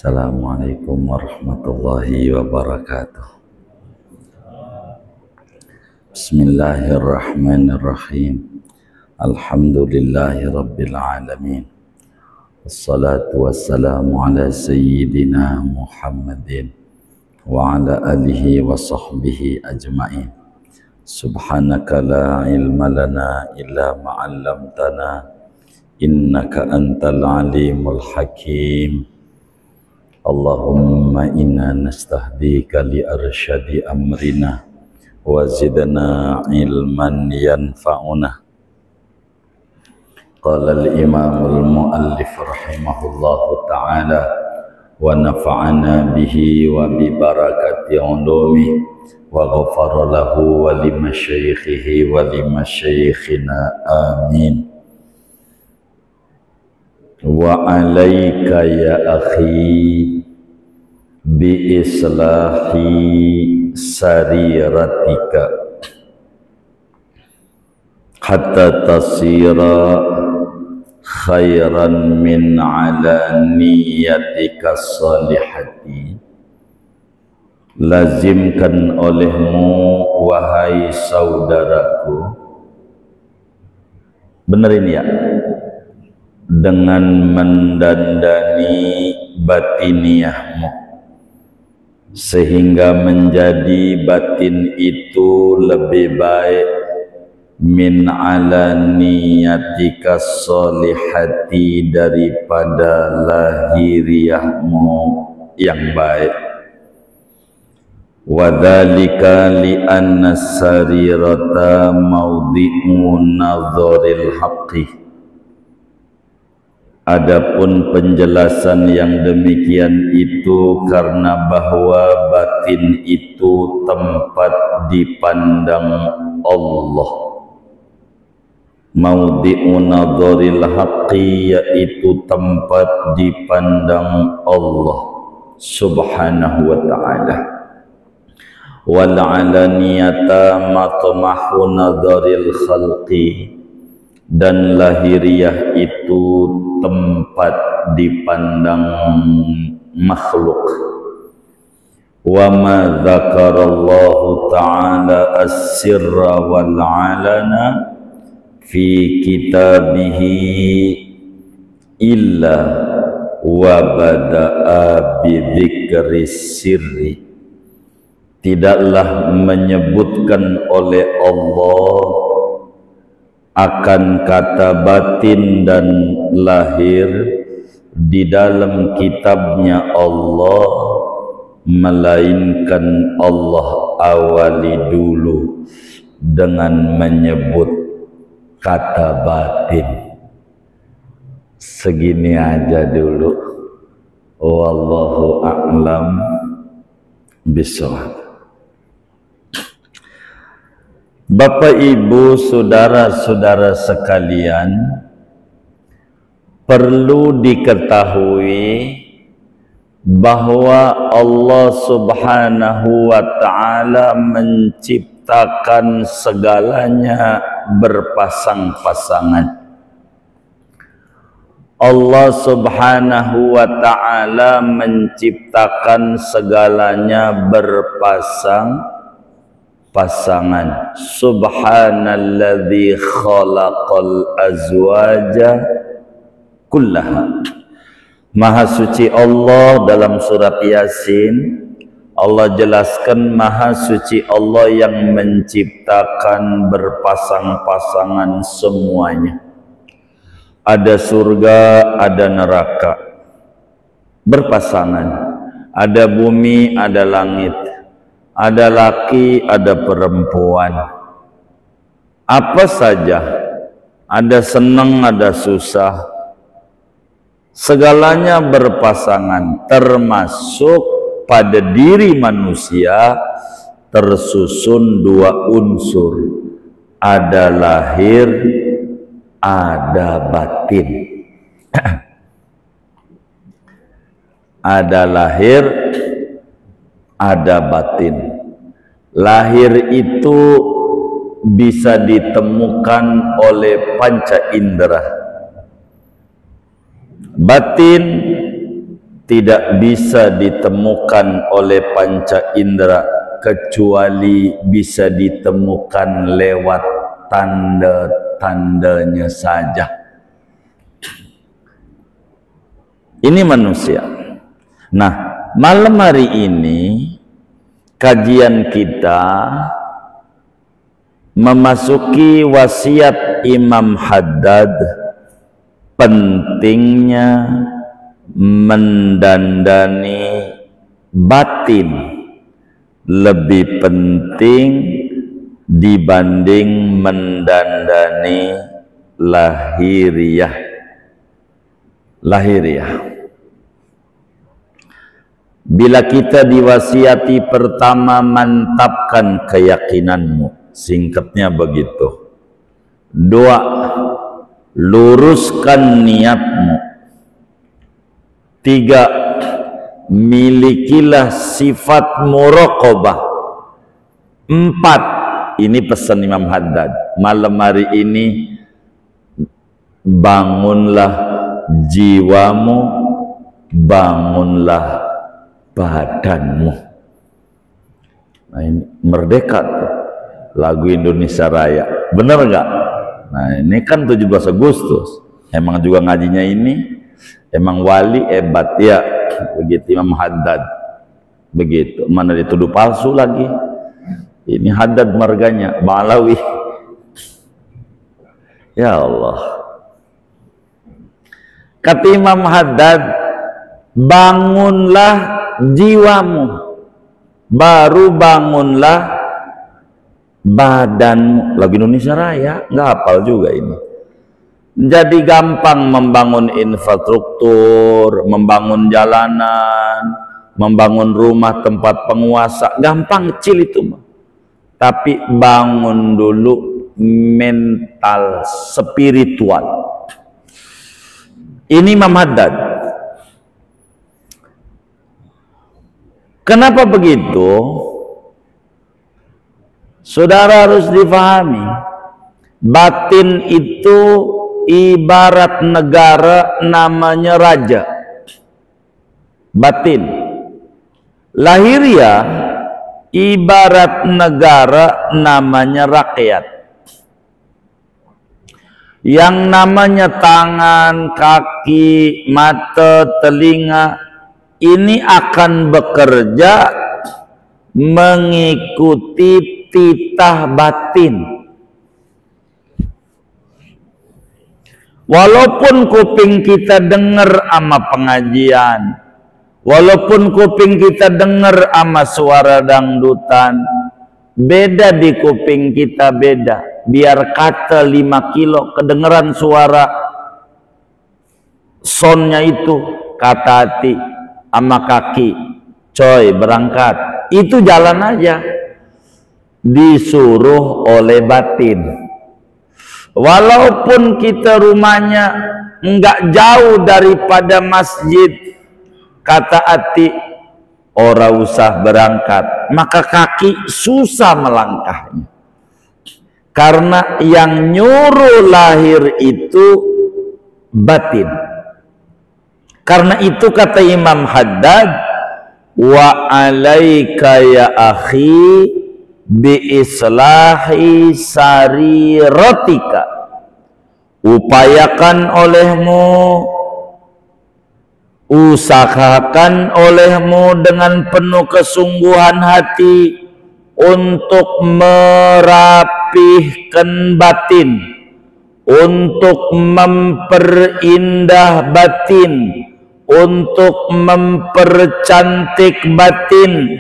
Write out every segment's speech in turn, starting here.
Assalamualaikum warahmatullahi wabarakatuh. Bismillahirrahmanirrahim. Alhamdulillahi rabbil alamin. Wassalatu wassalamu ala sayyidina Muhammadin wa ala alihi wa sahbihi ajma'in. Subhanaka la ilma lana illa ma 'allamtana innaka antal alimul hakim. Allahumma inna nastahdika li arsyadi amrina wa zidna ilman yanfa'una. Qala al-imam al-muallif rahimahullahu ta'ala wa nafa'ana bihi wa bi barakati ulumi wa ghafara lahu wa li masyaikhihi wa li masyaikhina amin. Wa alaika ya akhi bi islahi sariratika hatta tasira khairan min ala niyatika salihati. Lazimkan olehmu wahai saudaraku, benar ini ya, dengan mendandani batiniahmu sehingga menjadi batin itu lebih baik min ala niyatika solihati daripada lahiriahmu yang baik. Wadhalika li anna sarirata mawdi'u nadharil haqqi. Adapun penjelasan yang demikian itu karena bahwa batin itu tempat dipandang Allah. Maudhi'u nadharil haqqi, yaitu tempat dipandang Allah subhanahu wa ta'ala. Wal alaniyata matmahu nadharil khalqi, dan lahiriah itu tempat dipandang makhluk. Wa ma dzakarallahu ta'ala as-sirra wal 'alana fi kitabihi illa wa bada'a bi dzikri sirri. Tidaklah menyebutkan oleh Allah akan kata batin dan lahir di dalam kitabnya Allah, melainkan Allah awali dulu dengan menyebut kata batin. Segini aja dulu. Wallahu a'lam bishawab. Bapak, Ibu, saudara-saudara sekalian, perlu diketahui bahwa Allah Subhanahu wa ta'ala menciptakan segalanya berpasang-pasangan. Allah Subhanahu wa ta'ala menciptakan segalanya berpasang-pasangan. Subhanalladzi khalaqal azwaja kullaha. Maha suci Allah. Dalam surat Yasin Allah jelaskan maha suci Allah yang menciptakan berpasang-pasangan semuanya. Ada surga, ada neraka, berpasangan. Ada bumi, ada langit, ada laki, ada perempuan. Apa saja, ada senang, ada susah. Segalanya berpasangan, termasuk pada diri manusia tersusun dua unsur. Ada lahir, ada batin. Ada lahir, ada batin. Lahir itu bisa ditemukan oleh panca indera. Batin tidak bisa ditemukan oleh panca indera kecuali bisa ditemukan lewat tanda-tandanya saja. Ini manusia. Nah, malam hari ini kajian kita memasuki wasiat Imam Haddad, pentingnya mendandani batin lebih penting dibanding mendandani lahiriah. Bila kita diwasiati pertama, mantapkan keyakinanmu, singkatnya begitu. 2, luruskan niatmu. 3, milikilah sifat muraqabah. 4, ini pesan Imam Haddad malam hari ini, bangunlah jiwamu, bangunlah badanmu. Nah, ini merdeka tuh, lagu Indonesia Raya, bener nggak? Nah, ini kan 17 Agustus, emang juga ngajinya ini, emang wali hebat ya, begitu Imam Haddad, begitu, mana dituduh palsu lagi, ini Haddad marganya, Malawi, ya Allah. Kata Imam Haddad, bangunlah jiwamu, baru bangunlah badanmu. Lagu Indonesia Raya, nggak hafal juga ini. Jadi gampang membangun infrastruktur, membangun jalanan, membangun rumah tempat penguasa, gampang, kecil itu mah. Tapi bangun dulu mental, spiritual. Ini Imam Haddad. Kenapa begitu? Saudara harus difahami, batin itu ibarat negara namanya raja. Batin. Lahiriah ibarat negara namanya rakyat. Yang namanya tangan, kaki, mata, telinga, ini akan bekerja mengikuti titah batin. Walaupun kuping kita dengar ama pengajian, walaupun kuping kita dengar ama suara dangdutan, beda di kuping kita, beda. Biar kata 5 kilo kedengeran suara soundnya itu, kata hati ama kaki, coy berangkat, itu jalan aja, disuruh oleh batin. Walaupun kita rumahnya enggak jauh daripada masjid, kata hati ora usah berangkat, maka kaki susah melangkahnya, karena yang nyuruh lahir itu batin. Karena itu kata Imam Haddad, wa alaika ya akhi bi islahi sariratika, upayakan olehmu, usahakan olehmu dengan penuh kesungguhan hati untuk merapihkan batin, untuk memperindah batin, untuk mempercantik batin,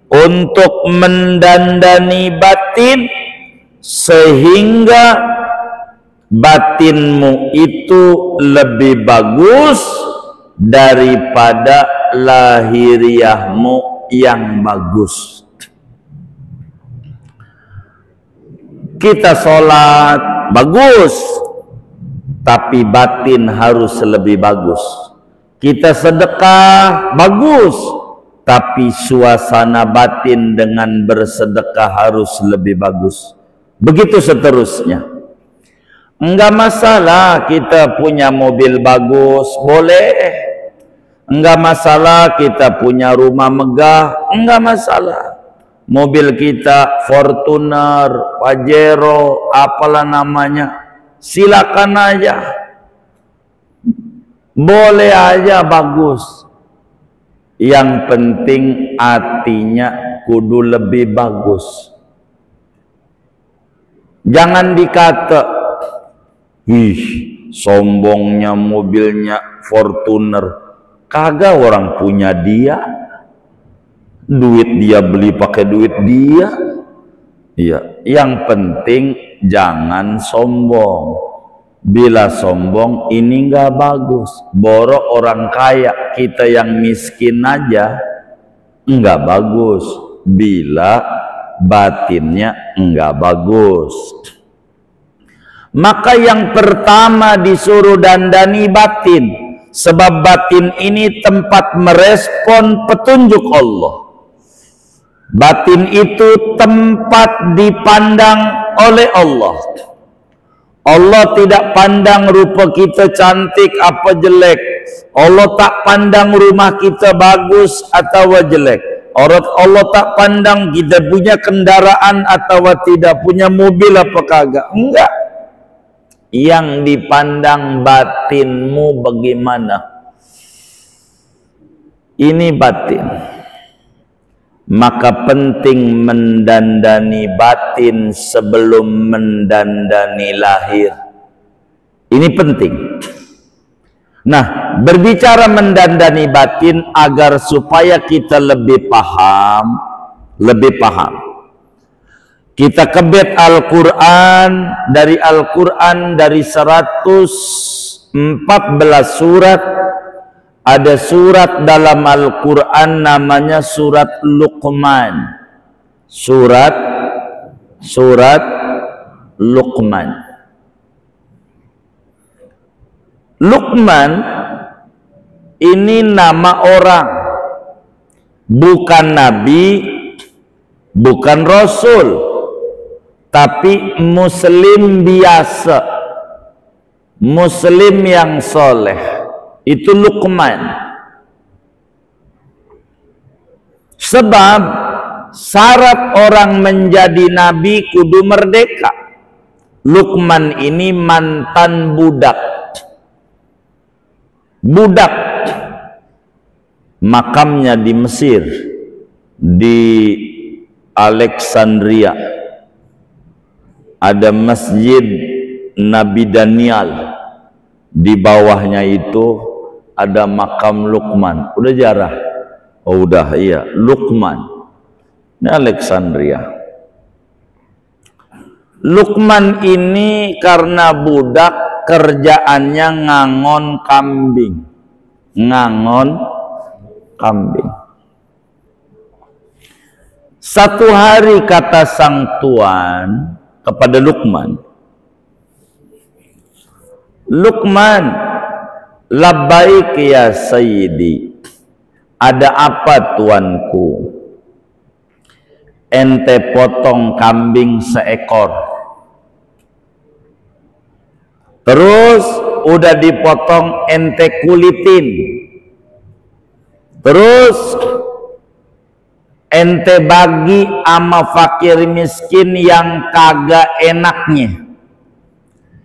untuk mendandani batin, sehingga batinmu itu lebih bagus daripada lahiriahmu yang bagus. Kita sholat bagus, tapi batin harus lebih bagus. Kita sedekah bagus, tapi suasana batin dengan bersedekah harus lebih bagus. Begitu seterusnya. Enggak masalah kita punya mobil bagus, boleh. Enggak masalah kita punya rumah megah, enggak masalah. Mobil kita Fortuner, Pajero, apalah namanya, silakan aja. Boleh aja, bagus. Yang penting hatinya kudu lebih bagus. Jangan dikata, ih, sombongnya mobilnya Fortuner. Kagak, orang punya dia. Duit dia beli pakai duit dia. Iya, yang penting jangan sombong. Bila sombong ini nggak bagus. Borok orang kaya, kita yang miskin aja nggak bagus. Bila batinnya nggak bagus. Maka yang pertama disuruh dandani batin. Sebab batin ini tempat merespon petunjuk Allah. Batin itu tempat dipandang oleh Allah. Allah tidak pandang rupa kita cantik apa jelek. Allah tak pandang rumah kita bagus atau jelek. Allah tak pandang kita punya kendaraan atau tidak, punya mobil apa kagak. Enggak. Yang dipandang batinmu bagaimana? Ini batin. Maka penting mendandani batin sebelum mendandani lahir. Ini penting. Nah, berbicara mendandani batin agar supaya kita lebih paham. Kita kebet Al-Quran dari 114 surat. Ada surat dalam Al-Quran namanya surat Luqman. Surat Luqman. Luqman ini nama orang, bukan nabi, bukan rasul, tapi muslim biasa, muslim yang soleh. Itu Luqman. Sebab syarat orang menjadi nabi kudu merdeka. Luqman ini mantan budak. Makamnya di Mesir, di Alexandria. Ada masjid Nabi Daniel. Di bawahnya itu ada makam Luqman. Udah jarah? Oh udah, iya. Luqman. Ini Alexandria. Luqman ini karena budak kerjaannya ngangon kambing. Satu hari kata sang tuan kepada Luqman, Luqman, labbaik ya sayyidi. Ada apa tuanku? Ente potong kambing seekor. Terus udah dipotong ente kulitin. Terus ente bagi ama fakir miskin yang kagak enaknya.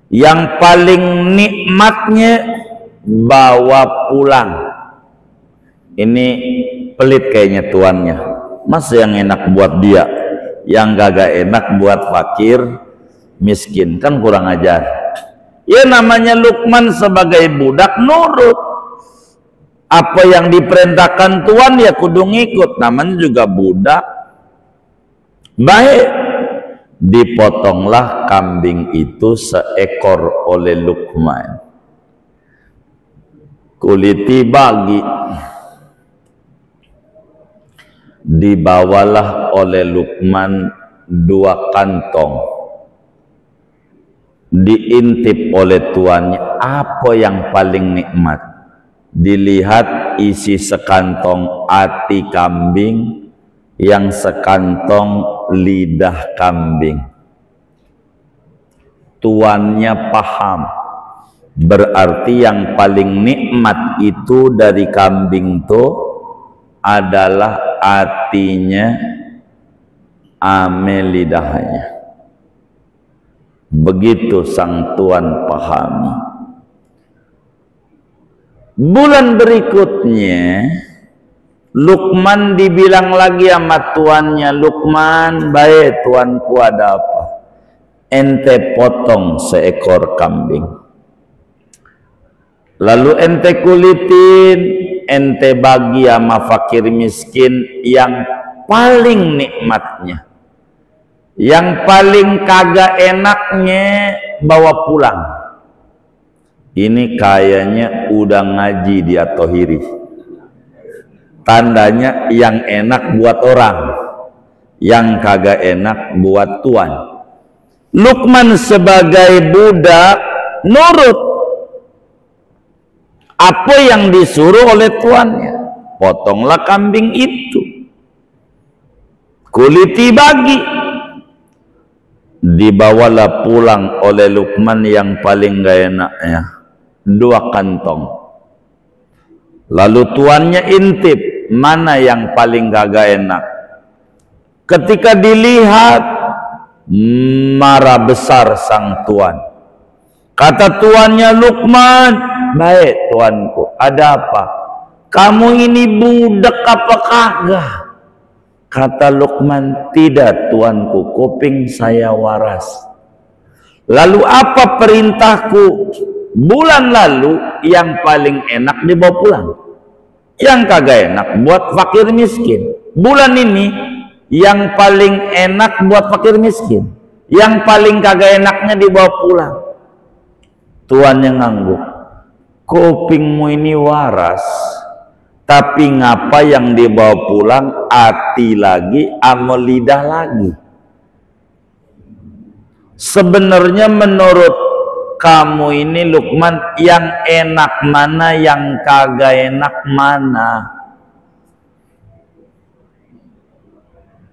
Yang paling nikmatnya bawa pulang. Ini pelit kayaknya tuannya. Masa yang enak buat dia, yang kagak enak buat fakir miskin, kan kurang ajar. Ya namanya Luqman sebagai budak nurut. Apa yang diperintahkan tuan ya kudu ngikut. Namanya juga budak. Baik. Dipotonglah kambing itu seekor oleh Luqman. Kuliti bagi. Dibawalah oleh Luqman 2 kantong. Diintip oleh tuannya, apa yang paling nikmat? Dilihat isi sekantong hati kambing, yang sekantong lidah kambing. Tuannya paham, Berarti yang paling nikmat itu dari kambing itu adalah hatinya ame lidahnya. Begitu sang tuan pahami. Bulan berikutnya Luqman dibilang lagi sama tuannya, Luqman, baik tuanku, ada apa? Ente potong seekor kambing, lalu ente kulitin, ente bagi sama fakir miskin yang paling nikmatnya, yang paling kagak enaknya bawa pulang. Ini kayaknya udah ngaji di At-Tohiri. Tandanya yang enak buat orang, yang kagak enak buat tuan. Luqman sebagai budak nurut apa yang disuruh oleh tuannya. Potonglah kambing itu, kuliti bagi. Dibawalah pulang oleh Luqman yang paling gak enaknya 2 kantong. Lalu tuannya intip mana yang paling kagak enak. Ketika dilihat, marah besar sang tuan. Kata tuannya, Luqman, baik tuanku, ada apa? Kamu ini budak apa kagak? Kata Luqman, tidak tuanku, kuping saya waras. Lalu apa perintahku? Bulan lalu yang paling enak dibawa pulang, yang kagak enak buat fakir miskin. Bulan ini yang paling enak buat fakir miskin, yang paling kagak enaknya dibawa pulang. Tuannya ngangguk, kupingmu ini waras, tapi ngapa yang dibawa pulang hati lagi sama lidah lagi? Sebenarnya menurut kamu ini Luqman, yang enak mana, yang kagak enak mana?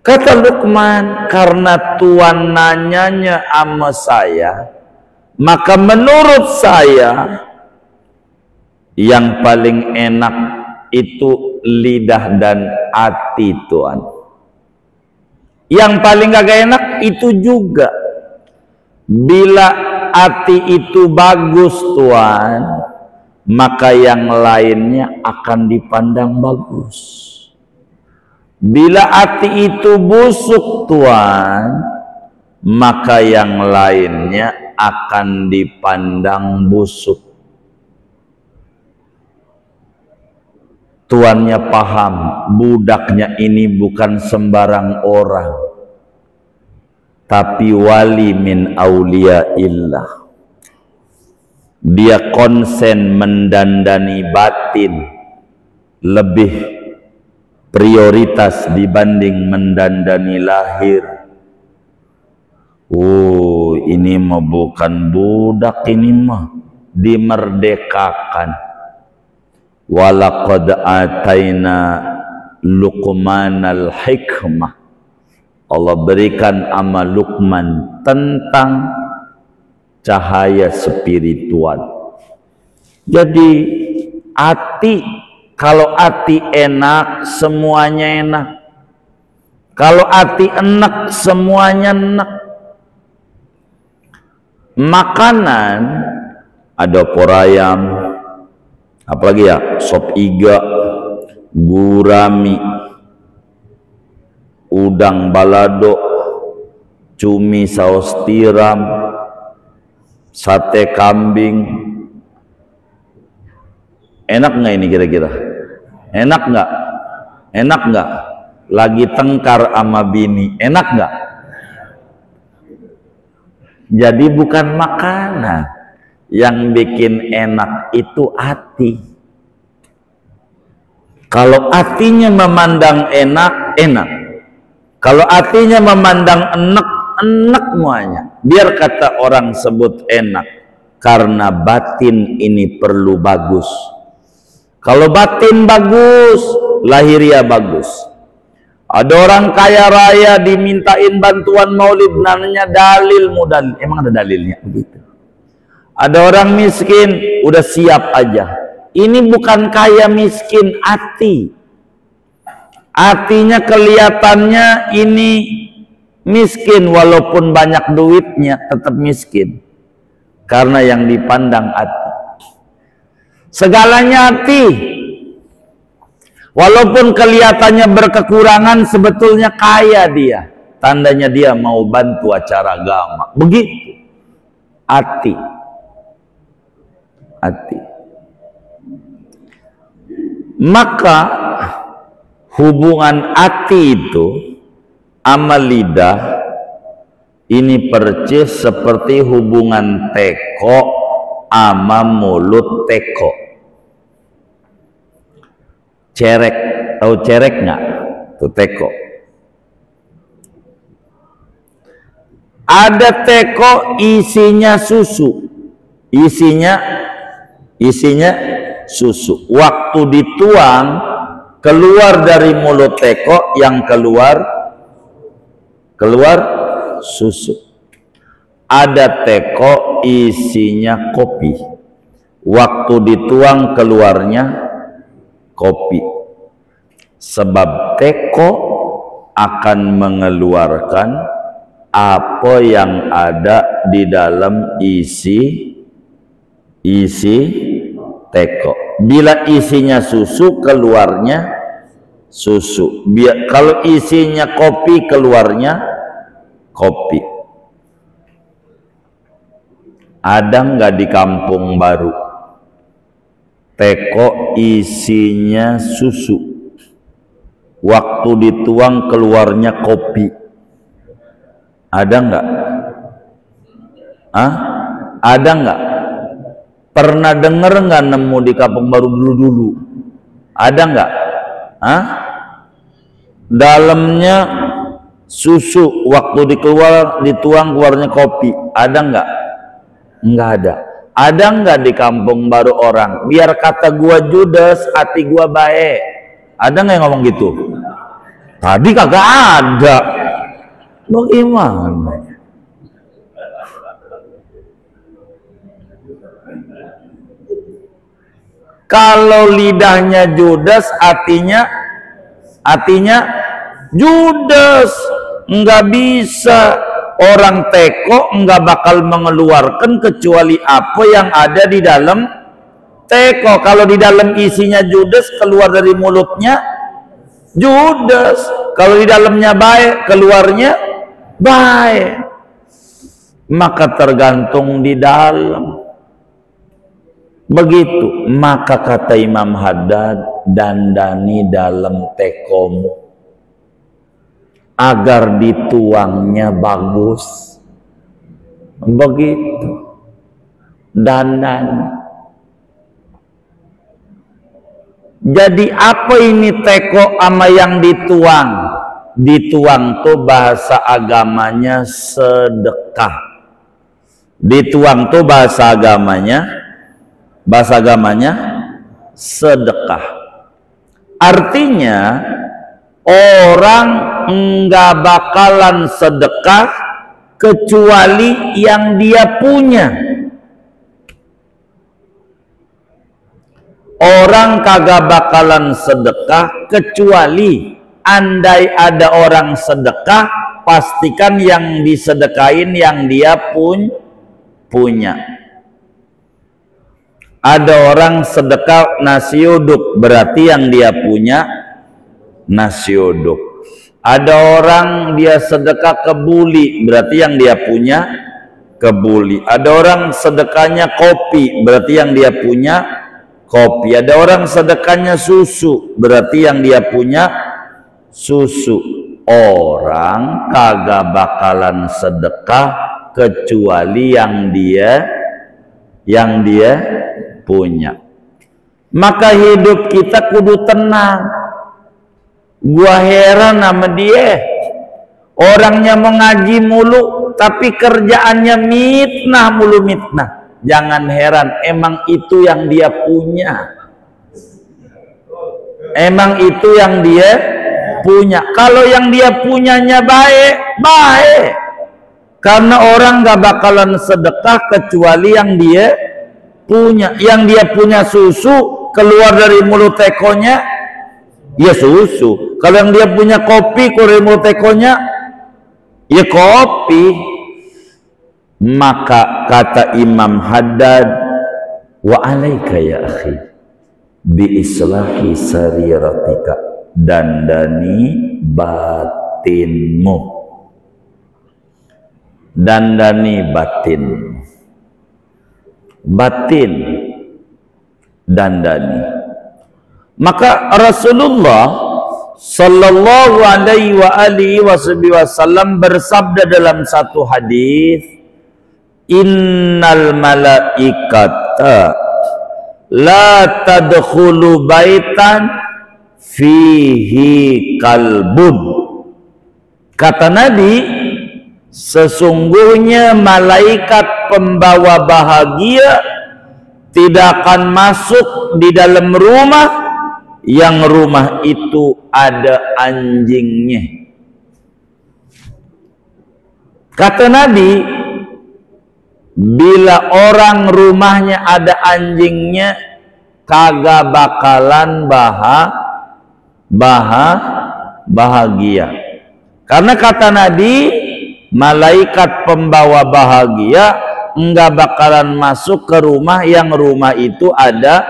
Kata Luqman, karena tuan nanyanya sama saya, maka menurut saya yang paling enak itu lidah dan hati tuan. Yang paling kagak enak itu juga. Bila hati itu bagus tuan, maka yang lainnya akan dipandang bagus. Bila hati itu busuk tuan, maka yang lainnya akan dipandang busuk. Tuannya paham, budaknya ini bukan sembarang orang, tapi wali min auliyaillah. Dia konsen mendandani batin lebih prioritas dibanding mendandani lahir. Oh, ini mah bukan budak, ini mah dimerdekakan. Walaqad ataina Luqmanal hikmah. Allah berikan ama Luqman tentang cahaya spiritual. Jadi hati, kalau hati enak semuanya enak, kalau hati enak semuanya enak. Makanan ada opor ayam, apalagi ya, sop iga, gurami, udang balado, cumi saus tiram, sate kambing. Enak nggak ini kira-kira? Enak nggak? Enak nggak? Lagi tengkar sama bini, enak nggak? Jadi bukan makanan yang bikin enak, itu hati. Kalau hatinya memandang enak, enak. Kalau hatinya memandang enak, enak semuanya. Biar kata orang sebut enak, karena batin ini perlu bagus. Kalau batin bagus, lahiriah bagus. Ada orang kaya raya dimintain bantuan maulid, namanya dalil mudal. Emang ada dalilnya begitu? Ada orang miskin, udah siap aja. Ini bukan kaya miskin, hati. Artinya kelihatannya ini miskin, walaupun banyak duitnya tetap miskin. Karena yang dipandang hati. Segalanya hati. Walaupun kelihatannya berkekurangan, sebetulnya kaya dia. Tandanya dia mau bantu acara agama. Begitu. Hati. Hati. Maka hubungan hati itu sama lidah ini percis seperti hubungan teko sama mulut teko. Cerek, tahu cerek nggak? Tuh teko. Ada teko isinya susu. Isinya susu. Waktu dituang keluar dari mulut teko, yang keluar susu. Ada teko isinya kopi. Waktu dituang keluarnya kopi. Sebab teko akan mengeluarkan apa yang ada di dalam isi teko. Bila isinya susu, keluarnya susu. Kalau isinya kopi, keluarnya kopi. Ada nggak di Kampung Baru teko isinya susu, waktu dituang keluarnya kopi? Ada nggak? Ada nggak? Pernah denger nggak nemu di Kampung Baru dulu? Ada nggak? Dalamnya susu, waktu dituang keluarnya kopi. Ada nggak? Nggak ada. Ada nggak di Kampung Baru orang, biar kata gua judes, hati gua baik? Ada nggak yang ngomong gitu? Tadi kagak ada. Bagaimana? Kalau lidahnya judes, hatinya judes. Nggak bisa. Orang teko nggak bakal mengeluarkan kecuali apa yang ada di dalam teko. Kalau di dalam isinya judes, keluar dari mulutnya judes. Kalau di dalamnya baik, keluarnya baik. Maka tergantung di dalam. Begitu. Maka kata Imam Haddad, dandani dalam tekomu agar dituangnya bagus. Begitu. Dandan. Jadi apa ini teko sama yang dituang? Dituang tuh bahasa agamanya sedekah. Dituang tuh bahasa agamanya sedekah. Artinya orang enggak bakalan sedekah kecuali yang dia punya. Orang kagak bakalan sedekah kecuali andai ada orang sedekah, pastikan yang disedekain yang dia punya. Ada orang sedekah nasi uduk, berarti yang dia punya nasi uduk. Ada orang dia sedekah kebuli, berarti yang dia punya kebuli. Ada orang sedekahnya kopi, berarti yang dia punya kopi. Ada orang sedekahnya susu, berarti yang dia punya susu. Orang kagak bakalan sedekah kecuali yang dia punya. Maka hidup kita kudu tenang. Gua heran sama dia, orangnya mengaji mulu tapi kerjaannya mitnah mulu, mitnah. Jangan heran, emang itu yang dia punya. Emang itu yang dia punya. Kalau yang dia punyanya baik, baik. Karena orang gak bakalan sedekah kecuali yang dia punya. Yang dia punya susu, keluar dari mulut tekonya, ya susu. Kalau yang dia punya kopi, keluar dari mulut tekonya, ya kopi. Maka kata Imam Haddad, wa alaika ya akhi bi islahi sariratika, dandani batinmu, dandani batin, batin dandani. Maka Rasulullah sallallahu alaihi wa alihi wasallam bersabda dalam satu hadis, innal malaikata la tadkhulu baitan fihi kalbun. Kata Nabi, sesungguhnya malaikat pembawa bahagia tidak akan masuk di dalam rumah yang rumah itu ada anjingnya. Kata Nabi, bila orang rumahnya ada anjingnya, kagak bakalan bahagia. Karena kata Nabi, malaikat pembawa bahagia enggak bakalan masuk ke rumah yang rumah itu ada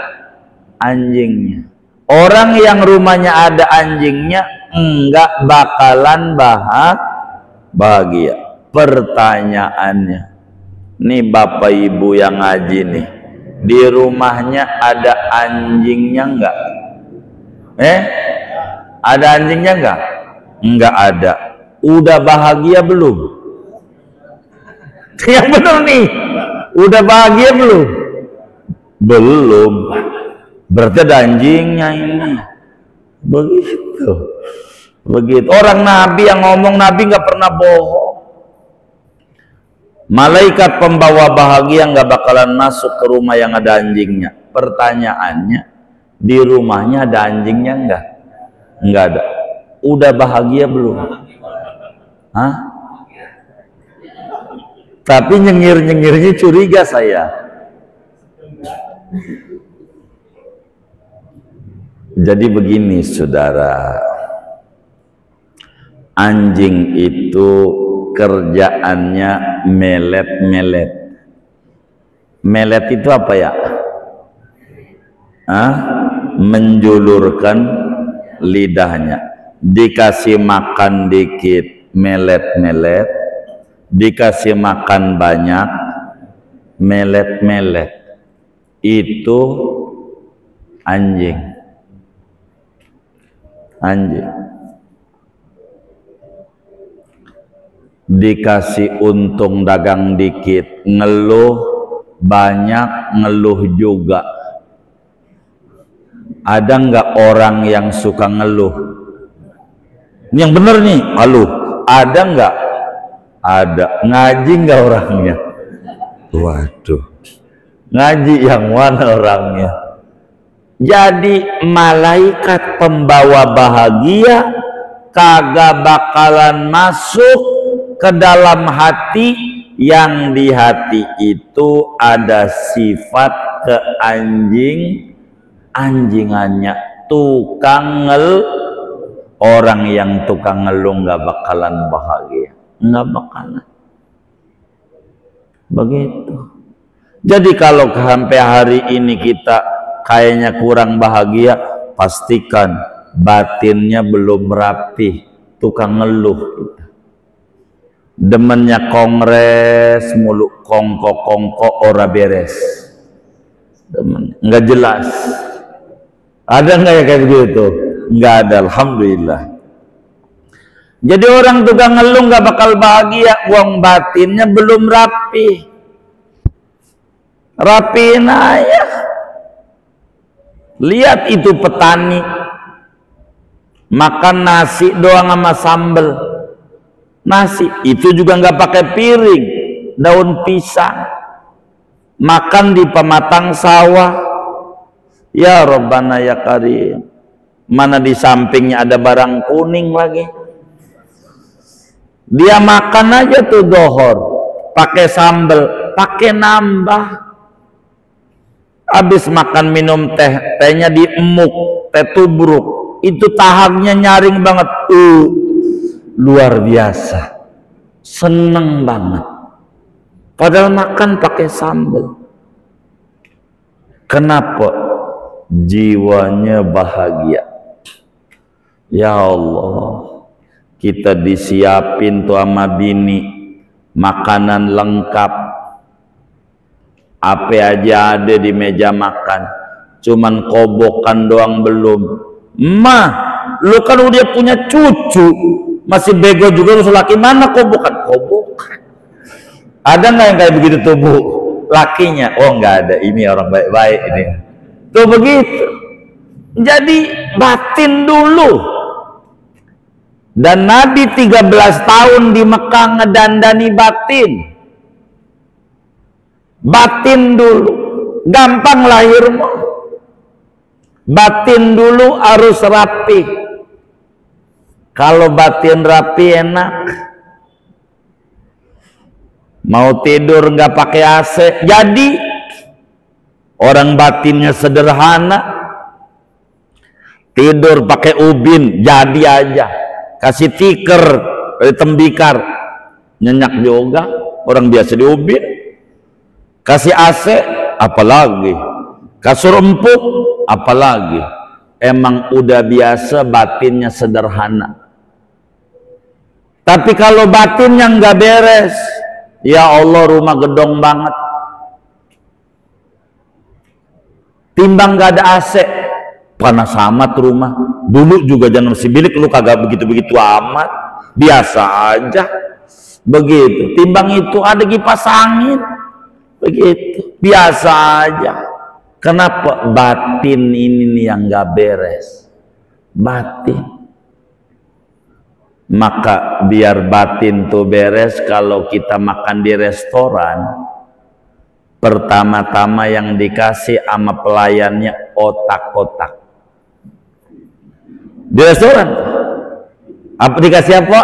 anjingnya. Orang yang rumahnya ada anjingnya enggak bakalan bahagia. Pertanyaannya, nih bapak ibu yang ngaji nih, di rumahnya ada anjingnya enggak? Ada anjingnya enggak? Enggak ada. Udah bahagia belum? Yang benar nih, udah bahagia belum? Belum. Berarti ada anjingnya ini. Begitu. Orang Nabi yang ngomong, Nabi nggak pernah bohong. Malaikat pembawa bahagia nggak bakalan masuk ke rumah yang ada anjingnya. Pertanyaannya, di rumahnya ada anjingnya enggak? Enggak ada. Udah bahagia belum? Hah? Tapi nyengir-nyengirnya curiga saya. Jadi begini saudara, anjing itu kerjaannya melet-melet. Melet itu apa ya? Menjulurkan lidahnya. Dikasih makan dikit, melet-melet. Dikasih makan banyak, melet-melet. Itu anjing. Anjing. Dikasih untung dagang dikit, ngeluh banyak, ngeluh juga. Ada nggak orang yang suka ngeluh? Yang bener nih, ngeluh. Ada nggak? Ada. Ngaji nggak orangnya? Waduh, ngaji yang mana orangnya? Jadi malaikat pembawa bahagia kagak bakalan masuk ke dalam hati yang di hati itu ada sifat anjingannya, tukang orang yang tukang ngeluh nggak bakalan bahagia, nggak bakalan. Begitu. Jadi kalau sampai hari ini kita kayaknya kurang bahagia, pastikan batinnya belum rapi, tukang ngeluh kita. Demennya kongres mulu, kongko ora beres, demen nggak jelas. Ada nggak ya kayak gitu? Nggak ada, alhamdulillah. Jadi orang tukang ngeluh nggak bakal bahagia, uang batinnya belum rapi. Rapiin aja. Lihat itu petani makan nasi doang sama sambel. Nasi itu juga nggak pakai piring, daun pisang. Makan di pematang sawah. Ya Rabbana ya Karim. Mana di sampingnya ada barang kuning lagi. Dia makan aja tuh dohor, pakai sambel, pakai nambah. Habis makan minum teh, tehnya diemuk, teh tubruk, itu tahapnya nyaring banget. Luar biasa, seneng banget. Padahal makan pakai sambal. Kenapa? Jiwanya bahagia. Ya Allah, kita disiapin tuh sama bini makanan lengkap, apa aja ada di meja makan, cuman kobokan doang belum. Mah, lu kan udah punya cucu, masih bego juga lu laki, mana kobokan? Kobokan. Ada nggak yang kayak begitu tuh Bu? Lakinya, oh nggak ada, ini orang baik-baik ini. Tuh begitu. Jadi batin dulu. Dan Nabi 13 tahun di Mekah ngedandani batin. Batin dulu, gampang lahirmu. Batin dulu harus rapi. Kalau batin rapi enak. Mau tidur nggak pakai AC. Jadi orang batinnya sederhana, tidur pakai ubin, jadi aja. Kasih tikar dari tembikar, nyenyak juga. Orang biasa di ubin. Kasih AC, apalagi. Kasur empuk, apalagi. Emang udah biasa batinnya sederhana. Tapi kalau batinnya nggak beres, ya Allah, rumah gedong banget. Timbang nggak ada AC, panas amat rumah. Dulu juga jangan si bilik lu kagak begitu-begitu amat, biasa aja. Begitu. Timbang itu ada kipas angin. Begitu, biasa aja. Kenapa? Batin ini nih yang gak beres. Batin. Maka biar batin tuh beres, kalau kita makan di restoran, pertama-tama yang dikasih sama pelayannya otak-otak. Di restoran apa dikasih apa?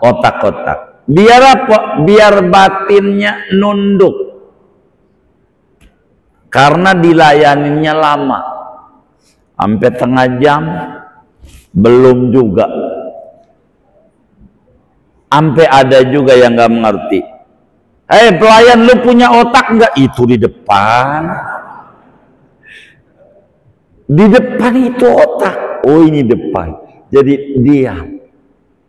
Otak-otak. Biar apa? Biar batinnya nunduk. Karena dilayaninnya lama, sampai tengah jam belum juga. Sampai ada juga yang nggak mengerti. Hei pelayan, lu punya otak nggak? Itu di depan. Di depan itu otak. Oh ini depan. Jadi diam.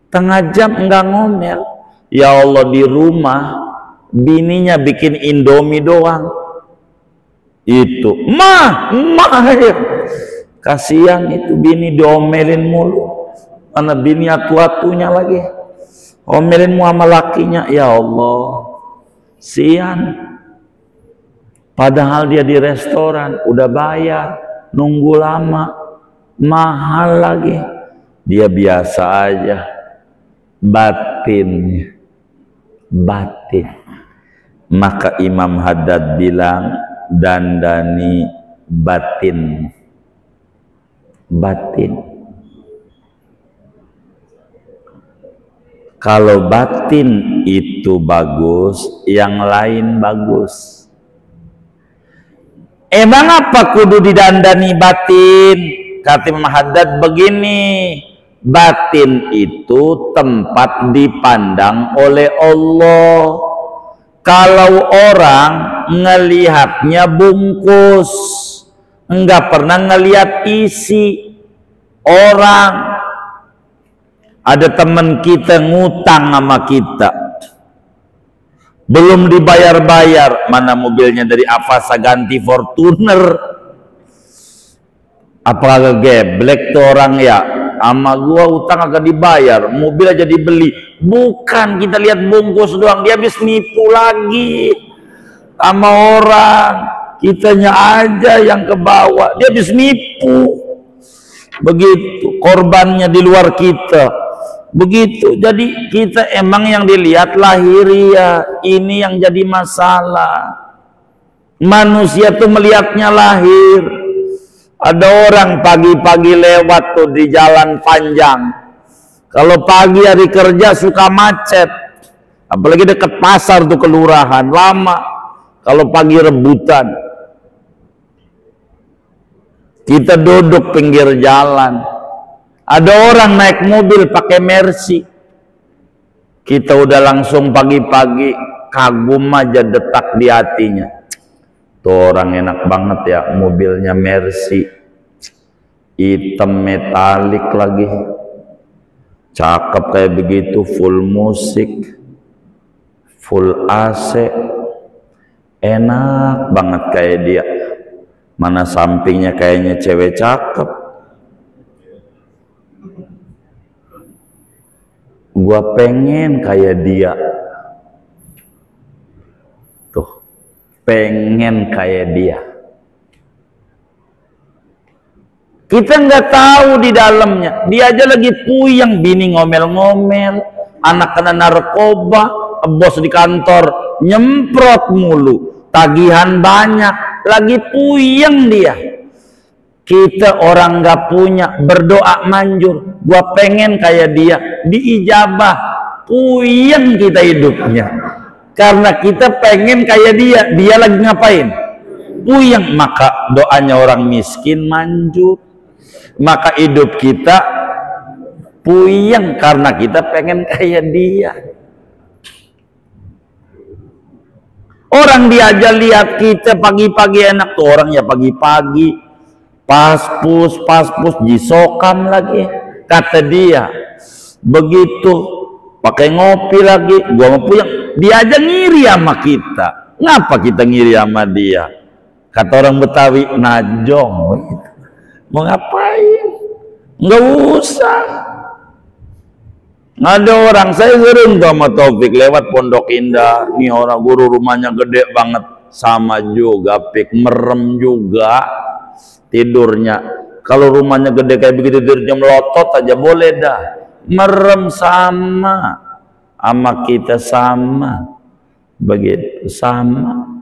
Tengah jam nggak ngomel. Ya Allah, di rumah bininya bikin Indomie doang. Itu mah ya. Kasihan itu bini diomelin mulu. Mana bini atu-atunya lagi. Omelin mu sama lakinya. Ya Allah, sian. Padahal dia di restoran udah bayar, nunggu lama, mahal lagi. Dia biasa aja. Batin. Maka Imam Haddad bilang, dandani batin. Kalau batin itu bagus, yang lain bagus. Emang apa kudu didandani batin? Kata Imam Haddad begini, batin itu tempat dipandang oleh Allah. Kalau orang ngelihatnya bungkus, enggak pernah ngelihat isi orang. Ada teman kita ngutang sama kita, belum dibayar-bayar. Mana mobilnya dari Avasa ganti Fortuner. Apakah geblek tuh orang ya? Sama gua utang agak dibayar, mobil aja dibeli. Bukan, kita lihat bungkus doang, dia habis nipu lagi sama orang. Kitanya aja yang ke bawah, dia habis nipu. Begitu, korbannya di luar kita. Begitu, jadi kita emang yang dilihat lahiriah. Ini yang jadi masalah. Manusia tuh melihatnya lahir. Ada orang pagi-pagi lewat tuh di jalan panjang, Kalau pagi hari kerja suka macet, apalagi dekat pasar tuh kelurahan, lama. Kalau pagi rebutan, kita duduk pinggir jalan, ada orang naik mobil pakai Mercy, kita udah langsung pagi-pagi kagum aja detak di hatinya. Tuh orang enak banget ya, mobilnya Mercy, hitam metalik lagi, cakep kayak begitu, full musik, full AC, enak banget kayak dia. Mana sampingnya kayaknya cewek cakep. Gua pengen kayak dia. Tuh, pengen kayak dia. Kita nggak tahu di dalamnya. Dia aja lagi puyeng, bini ngomel-ngomel, anak kena narkoba, bos di kantor nyemprot mulu, tagihan banyak, lagi puyeng dia. Kita orang nggak punya, berdoa manjur, gua pengen kayak dia, diijabah, puyeng kita hidupnya. Karena kita pengen kayak dia, dia lagi ngapain? Puyeng. Maka doanya orang miskin manjur, maka hidup kita puyeng karena kita pengen kayak dia. Orang dia aja lihat kita pagi-pagi enak tuh, orang ya pagi-pagi paspus jisokam lagi, kata dia begitu, pakai ngopi lagi, gua mau puyeng. Dia aja ngiri sama kita, ngapa kita ngiri sama dia? Kata orang Betawi, najong. Mau ngapain? Nggak usah. Ada orang, saya sering tuh sama Taufik lewat Pondok Indah, nih orang guru rumahnya gede banget, sama juga Pik, merem juga tidurnya. Kalau rumahnya gede kayak begitu, tidurnya melotot aja boleh dah. Merem sama kita, sama begitu, sama.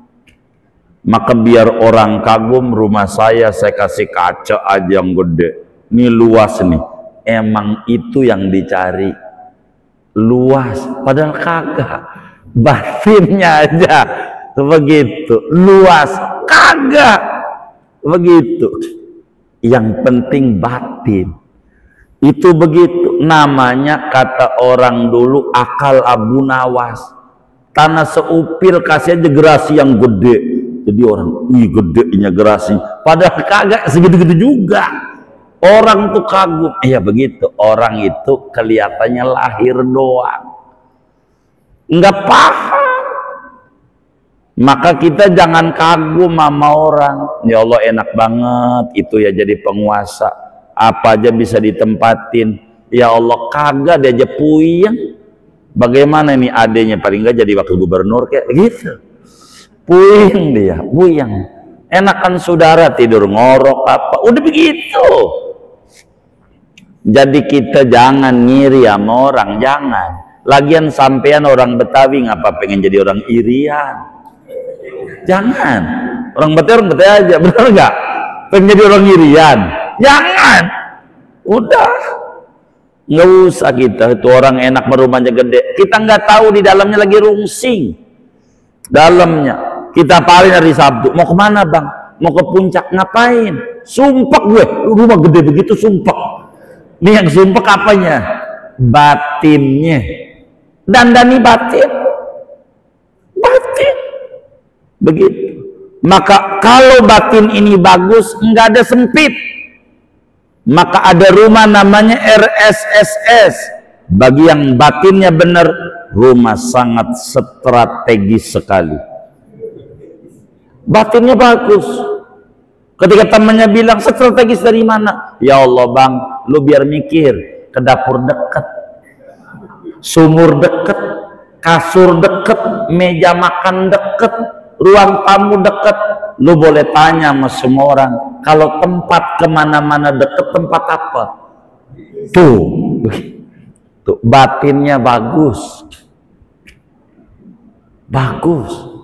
Maka biar orang kagum rumah saya kasih kaca aja yang gede, ini luas nih, emang itu yang dicari, luas, padahal kagak, batinnya aja begitu, luas kagak begitu, yang penting batin itu begitu. Namanya kata orang dulu akal Abu Nawas, tanah seupil kasih aja gerasi yang gede, jadi orang, wih gedenya gerasi, padahal kagak segitu-gitu juga. Orang tuh kagum, ya begitu. Orang itu kelihatannya lahir doang, nggak paham. Maka kita jangan kagum sama orang. Ya Allah enak banget itu ya jadi penguasa, apa aja bisa ditempatin. Ya Allah kagak, dia aja puyeng. Bagaimana nih adenya, paling nggak jadi wakil gubernur kayak gitu. Puyeng dia, puyeng. Enakan saudara tidur ngorok apa, udah begitu. Jadi kita jangan ngiri sama orang, jangan. Lagian sampean orang Betawi ngapa pengen jadi orang irian? Jangan. Orang Betawi aja, bener nggak? Pengen jadi orang irian? Jangan. Udah. Nggak usah kita. Itu orang enak rumahnya gede. Kita nggak tahu di dalamnya lagi rungsing. Dalamnya. Kita paling hari Sabtu. Mau kemana bang? Mau ke puncak. Ngapain? Sumpah gue. Rumah gede begitu sumpah. Ini yang sumpah apanya? Batinnya. Dandani batin. Batin. Begitu. Maka kalau batin ini bagus, nggak ada sempit. Maka ada rumah namanya RSSS. Bagi yang batinnya benar, rumah sangat strategis sekali. Batinnya bagus. Ketika temannya bilang, strategis dari mana? Ya Allah bang, lu biar mikir, ke dapur deket, sumur deket, kasur deket, meja makan deket, ruang tamu deket. Lu boleh tanya sama semua orang, kalau tempat kemana-mana deket, tempat apa? Tuh, batinnya bagus. Bagus.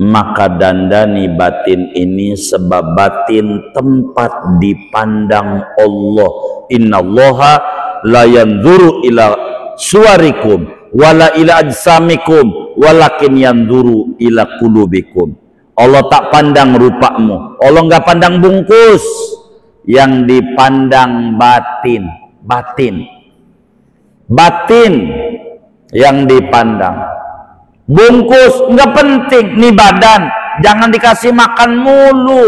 Maka dandani batin ini sebab batin tempat dipandang Allah. Innallaha la yanzuru ila suwarikum wala ila ajsamikum walakin yanzuru ila qulubikum. Allah tak pandang rupamu, Allah nggak pandang bungkus, yang dipandang batin. Batin yang dipandang. Bungkus nggak penting, nih badan jangan dikasih makan mulu.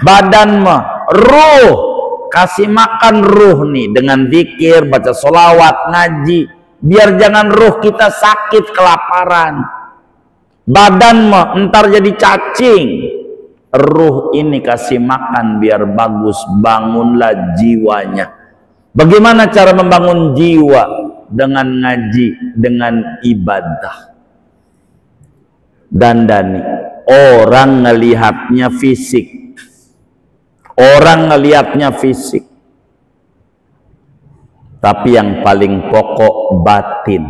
Badan mah ruh, kasih makan ruh nih dengan zikir, baca sholawat, ngaji, biar jangan ruh kita sakit kelaparan. Badan mah entar jadi cacing, ruh ini kasih makan biar bagus. Bangunlah jiwanya. Bagaimana cara membangun jiwa? Dengan ngaji, dengan ibadah. Dandani, orang ngelihatnya fisik, orang ngelihatnya fisik, tapi yang paling pokok batin.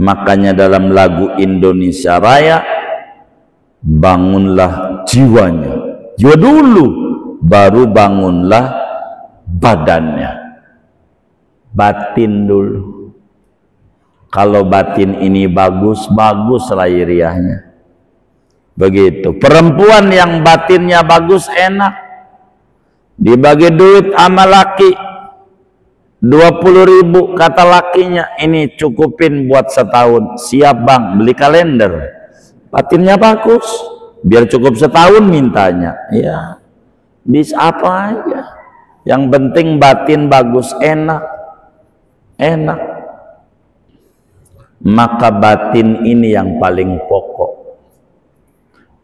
Makanya dalam lagu Indonesia Raya, bangunlah jiwanya, jiwa dulu, baru bangunlah badannya. Batin dulu. Kalau batin ini bagus, bagus lahiriahnya. Begitu. Perempuan yang batinnya bagus enak, dibagi duit sama laki 20.000, kata lakinya, ini cukupin buat setahun. Siap bang, beli kalender. Batinnya bagus, biar cukup setahun mintanya. Ya, bisa apa aja. Yang penting batin bagus, enak. Maka batin ini yang paling pokok.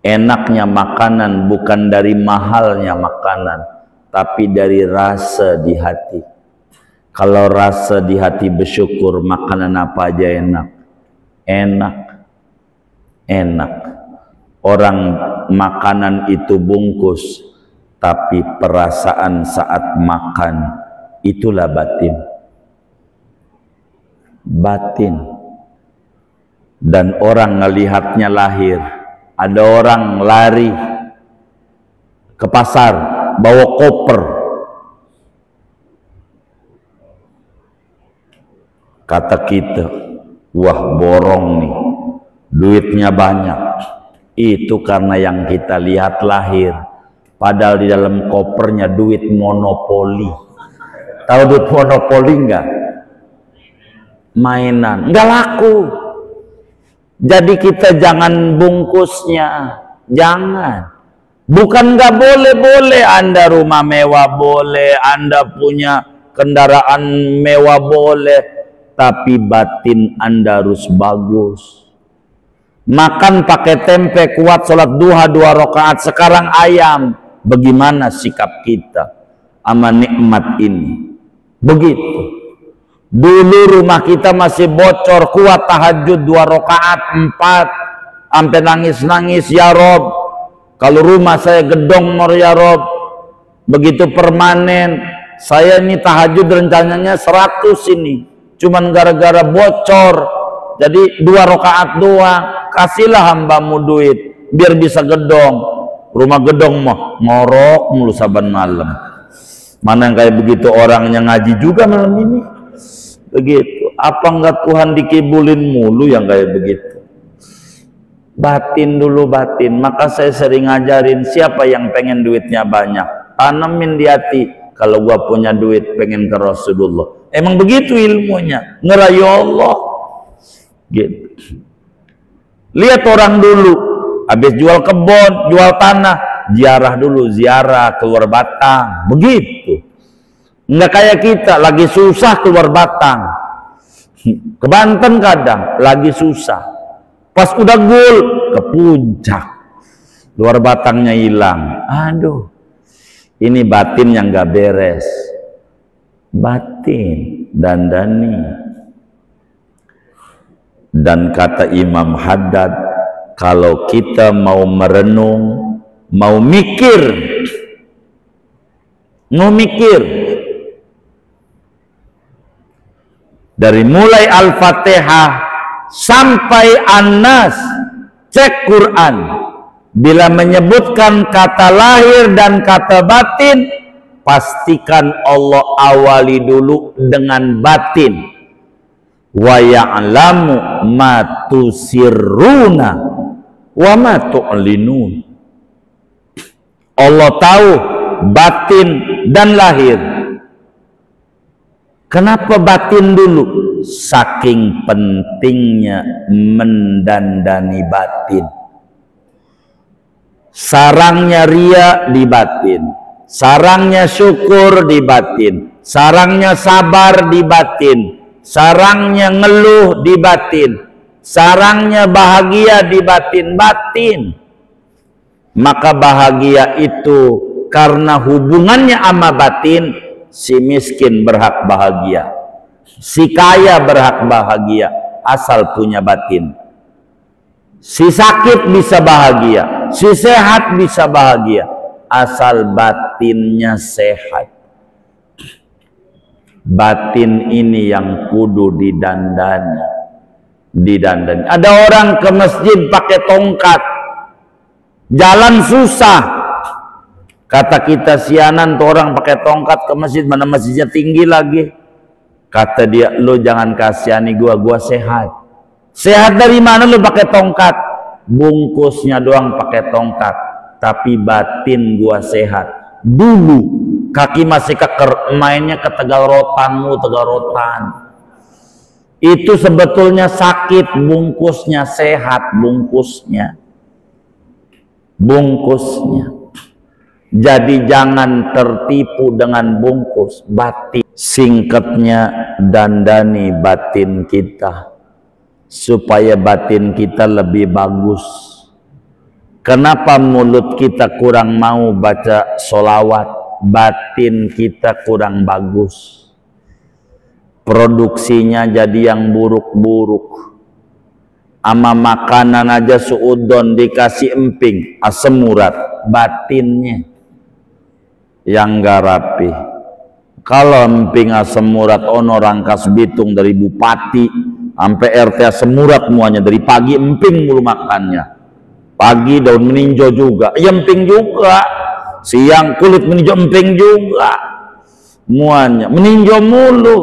Enaknya makanan bukan dari mahalnya makanan, tapi dari rasa di hati. Kalau rasa di hati bersyukur, makanan apa aja enak. Orang makanan itu bungkus, tapi perasaan saat makan, itulah batin. Dan orang ngelihatnya lahir. Ada orang lari ke pasar bawa koper, kata kita, wah borong nih, duitnya banyak. Itu karena yang kita lihat lahir, padahal di dalam kopernya duit monopoli. Tahu duit monopoli enggak? Mainan, enggak laku. Jadi kita jangan bungkusnya, jangan. Bukan nggak boleh, Anda rumah mewah boleh, Anda punya kendaraan mewah boleh, tapi batin Anda harus bagus. Makan pakai tempe kuat, sholat duha 2 rakaat, sekarang ayam. Bagaimana sikap kita sama nikmat ini? Begitu. Dulu rumah kita masih bocor, kuat tahajud 2 rakaat 4 sampai nangis-nangis, ya Rob. Kalau rumah saya gedong mor ya Rob. Begitu permanen. Saya ini tahajud rencananya 100 ini. Cuman gara-gara bocor. Jadi 2 rakaat doang. Kasihlah hambamu duit biar bisa gedong. Rumah gedong mah ngorok mulu saban malam. Mana yang kayak begitu orangnya ngaji juga malam ini. Begitu. Apa enggak Tuhan dikibulin mulu yang kayak begitu? Batin dulu, batin. Maka saya sering ngajarin, siapa yang pengen duitnya banyak, tanemin di hati, kalau gua punya duit pengen ke Rasulullah. Emang begitu ilmunya, ngerayu Allah gitu. Lihat orang dulu habis jual kebun, jual tanah, ziarah dulu, ziarah keluar batang. Begitu. Nggak kayak kita lagi susah keluar batang, ke Banten kadang lagi susah, pas udah gul ke puncak, luar batangnya hilang. Aduh, ini batin yang nggak beres. Batin dandani. Dan kata Imam Haddad, kalau kita mau merenung, mau mikir, dari mulai Al-Fatihah sampai An-Nas, cek Quran, bila menyebutkan kata lahir dan kata batin, pastikan Allah awali dulu dengan batin. Wa ya'lamu ma tusirruna wa ma tu'linun. Allah tahu batin dan lahir. Kenapa batin dulu? Saking pentingnya mendandani batin. Sarangnya ria di batin, sarangnya syukur di batin, sarangnya sabar di batin, sarangnya ngeluh di batin, sarangnya bahagia di batin. Maka bahagia itu karena hubungannya sama batin. Si miskin berhak bahagia, si kaya berhak bahagia asal punya batin. Si sakit bisa bahagia, si sehat bisa bahagia asal batinnya sehat. Batin ini yang kudu didandani. Ada orang ke masjid pakai tongkat, jalan susah. Kata kita, sianan tuh orang pakai tongkat ke masjid, mana masjidnya tinggi lagi. Kata dia, lo jangan kasihani gua sehat. Sehat dari mana lu pakai tongkat? Bungkusnya doang pakai tongkat, tapi batin gua sehat. Dulu kaki masih keker, mainnya ke Tegal Rotan. Itu sebetulnya sakit, bungkusnya sehat, bungkusnya. Jadi jangan tertipu dengan bungkus batin. Singkatnya, dandani batin kita supaya batin kita lebih bagus. Kenapa mulut kita kurang mau baca sholawat? Batin kita kurang bagus. Produksinya jadi yang buruk-buruk. Ama makanan aja suudon dikasih emping, asam urat, batinnya yang gak rapi. Kalau emping asam urat ono rangkas bitung dari bupati sampai RT semurat semuanya, dari pagi emping mulu makannya, pagi daun meninjau juga, emping juga, siang kulit meninjau emping juga, semuanya meninjau mulu.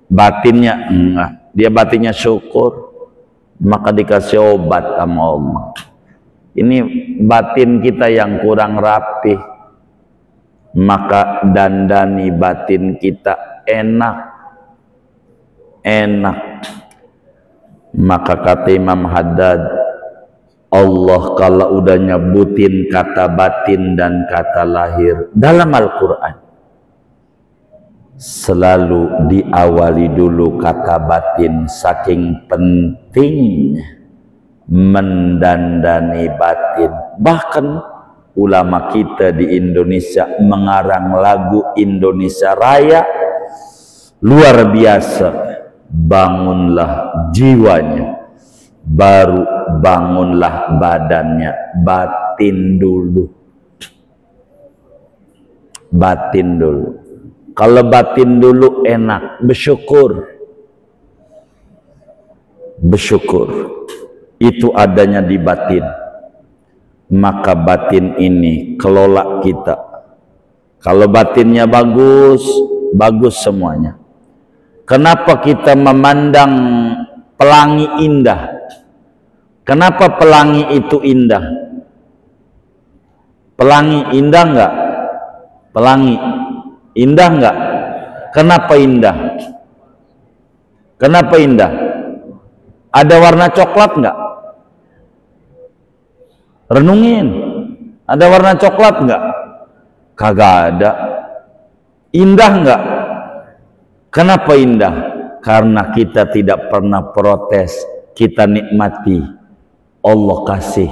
Batinnya enggak, dia batinnya syukur, maka dikasih obat sama Allah. Ini batin kita yang kurang rapi, maka dandani batin kita enak. Maka kata Imam Haddad, Allah kalau udah nyebutin kata batin dan kata lahir dalam Al-Quran, selalu diawali dulu kata batin. Saking pentingnya mendandani batin. Bahkan ulama kita di Indonesia mengarang lagu Indonesia Raya luar biasa. Bangunlah jiwanya, baru bangunlah badannya. Batin dulu. Kalau batin dulu enak, bersyukur. Itu adanya di batin. Maka batin ini kelola kita. Kalau batinnya bagus, bagus semuanya. Kenapa kita memandang pelangi indah? Kenapa pelangi itu indah? Pelangi indah enggak? Pelangi indah enggak? Kenapa indah? Kenapa indah? Ada warna coklat enggak? Renungin. Ada warna coklat enggak? Kagak ada. Indah enggak? Kenapa indah? Karena kita tidak pernah protes, kita nikmati. Allah kasih,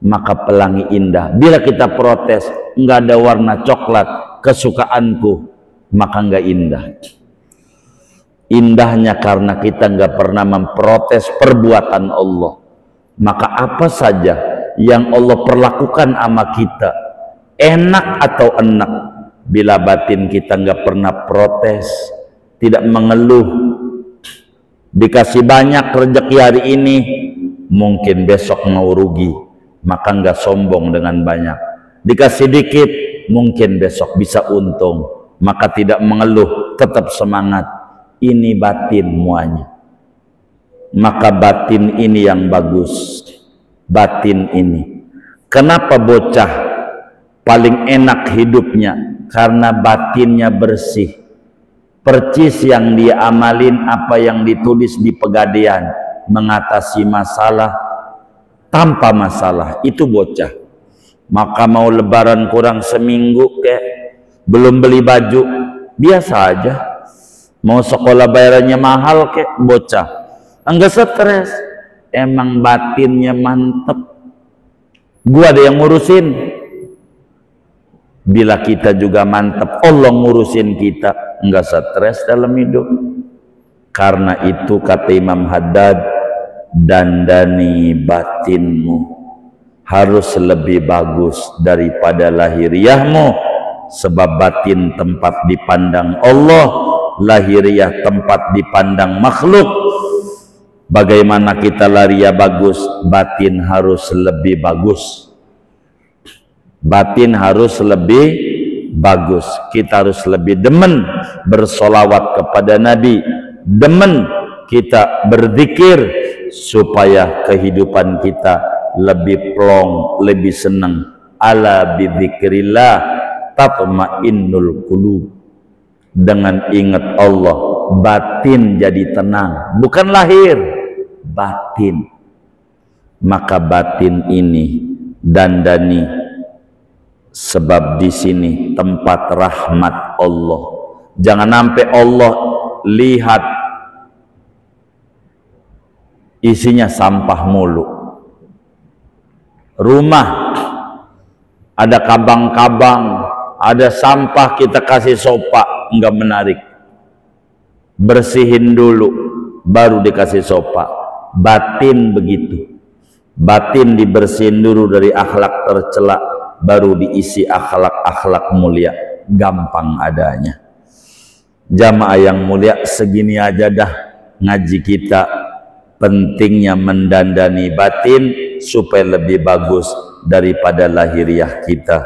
maka pelangi indah. Bila kita protes, enggak ada warna coklat kesukaanku, maka enggak indah. Indahnya karena kita enggak pernah memprotes perbuatan Allah. Maka apa saja yang Allah perlakukan sama kita, enak atau enak, bila batin kita enggak pernah protes, tidak mengeluh. Dikasih banyak rezeki hari ini, mungkin besok mau rugi, maka enggak sombong dengan banyak. Dikasih dikit, mungkin besok bisa untung, maka tidak mengeluh, tetap semangat. Ini batin muanya. Maka batin ini yang bagus. Batin ini. Kenapa bocah paling enak hidupnya? Karena batinnya bersih. Percis yang dia amalin, apa yang ditulis di Pegadaian, mengatasi masalah tanpa masalah, itu bocah. Maka mau lebaran kurang seminggu kek, belum beli baju, biasa aja. Mau sekolah bayarannya mahal kek, bocah. Enggak stres, emang batinnya mantep. Gua ada yang ngurusin. Bila kita juga mantep, Allah ngurusin kita, enggak stres dalam hidup. Karena itu kata Imam Haddad, dandani batinmu harus lebih bagus daripada lahiriahmu, sebab batin tempat dipandang Allah, lahiriah tempat dipandang makhluk. Bagaimana kita lahiriah bagus, batin harus lebih bagus. Batin harus lebih bagus. Kita harus lebih demen bersolawat kepada Nabi, demen kita berzikir, supaya kehidupan kita lebih plong, lebih senang. Ala bidzikrillah tatma'innul qulub. Dengan ingat Allah, batin jadi tenang, bukan lahir, batin. Maka batin ini dandani, sebab di sini tempat rahmat Allah. Jangan sampai Allah lihat isinya sampah mulu. Rumah ada kabang-kabang, ada sampah, kita kasih sopa, enggak menarik. Bersihin dulu, baru dikasih sopa. Batin begitu. Batin dibersihin dulu dari akhlak tercela, baru diisi akhlak-akhlak mulia. Gampang adanya. Jamaah yang mulia, segini aja dah ngaji kita. Pentingnya mendandani batin supaya lebih bagus daripada lahiriah kita.